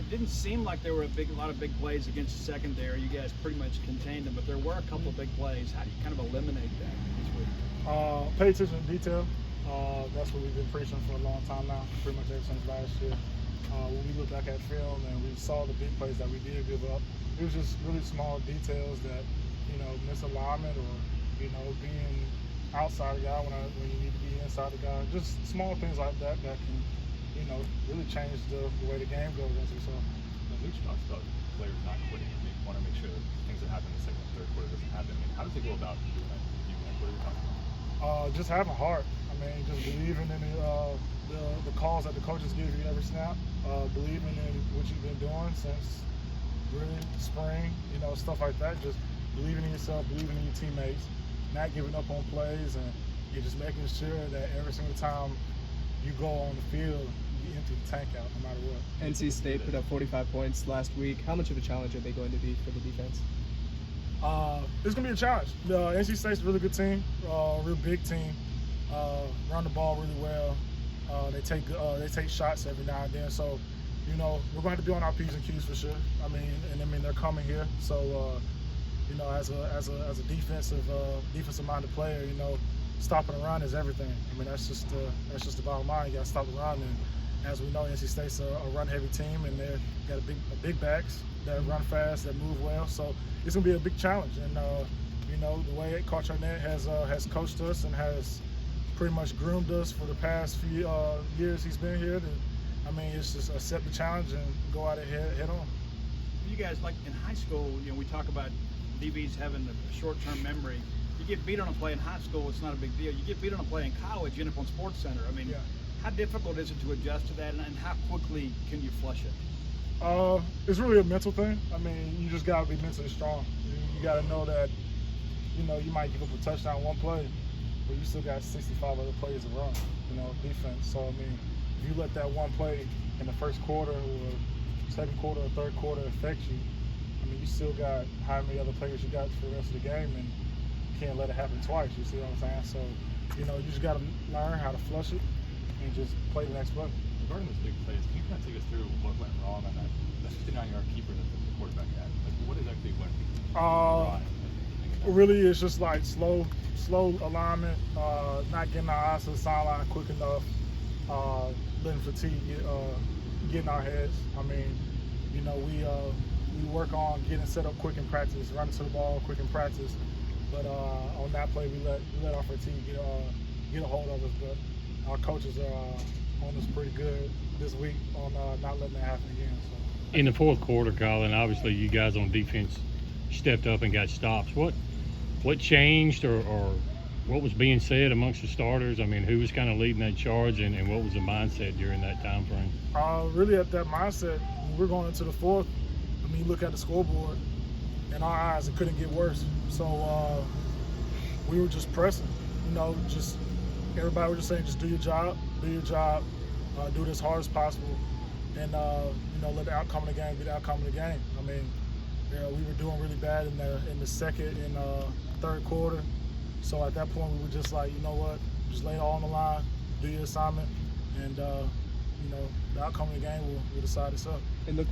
It didn't seem like there were a lot of big plays against the secondary. You guys pretty much contained them, but there were a couple of big plays. How do you kind of eliminate that this week? Pay attention to detail. That's what we've been preaching for a long time now, pretty much ever since last year. When we look back at film and we saw the big plays that we did give up, it was just really small details that, misalignment or, being outside the guy when you need to be inside the guy. Just small things like that that can, really change the way the game goes, as we saw. When Luch talks about players not quitting, they want to make sure that things that happen in the second and third quarter doesn't happen. I mean, how does he go about doing that? What are you talking about? Just having heart. Just believing in the calls that the coaches give you every snap. Believing in what you've been doing since really spring. Stuff like that. Just believing in yourself, believing in your teammates, not giving up on plays, and you're just making sure that every single time you go on the field, you empty the tank out no matter what. NC State put up 45 points last week. How much of a challenge are they going to be for the defense? It's going to be a challenge. NC State's a really good team, real big team. Run the ball really well. They take shots every now and then. So, we're going to have to be on our P's and Q's for sure. They're coming here. So, as a defensive-minded player, stopping the run is everything. That's just the bottom line. You got to stop the run. And as we know, NC State's a run-heavy team, and they've got a big backs that run fast, that move well. So it's gonna be a big challenge. And the way Coach Arnett has coached us and has pretty much groomed us for the past few years he's been here. It's just accept the challenge and go out ahead head on. You guys, like in high school, we talk about DBs having a short-term memory. You get beat on a play in high school, it's not a big deal. You get beat on a play in college, you end up on Sports Center. Yeah. How difficult is it to adjust to that, and how quickly can you flush it? It's really a mental thing. You just gotta be mentally strong. You gotta know that, you might give up a touchdown one play, but you still got 65 other plays to run, defense. So, if you let that one play in the first quarter or second quarter or third quarter affect you, you still got how many other players you got for the rest of the game, and you can't let it happen twice, you see what I'm saying? So, you just gotta learn how to flush it and just play the next play. Regarding those big plays, can you kind of take us through what went wrong on that 59-yard keeper that the quarterback had? What exactly went wrong? Really, it's just like slow alignment, not getting our eyes to the sideline quick enough, letting fatigue get in our heads. We work on getting set up quick in practice, running to the ball quick in practice, but on that play we let our fatigue get a hold of us. But our coaches are on us pretty good this week on not letting that happen again. So. In the fourth quarter, Collin, obviously you guys on defense stepped up and got stops. What changed or what was being said amongst the starters? Who was kind of leading that charge, and what was the mindset during that time frame? Really at that mindset, when we're going into the fourth, you look at the scoreboard, in our eyes, it couldn't get worse. So we were just pressing, just everybody was just saying, just do your job, do it as hard as possible, and let the outcome of the game be the outcome of the game. We were doing really bad in the second and third quarter. So at that point, we were just like, you know what, just lay it all on the line, do your assignment, and the outcome of the game will decide itself. It looked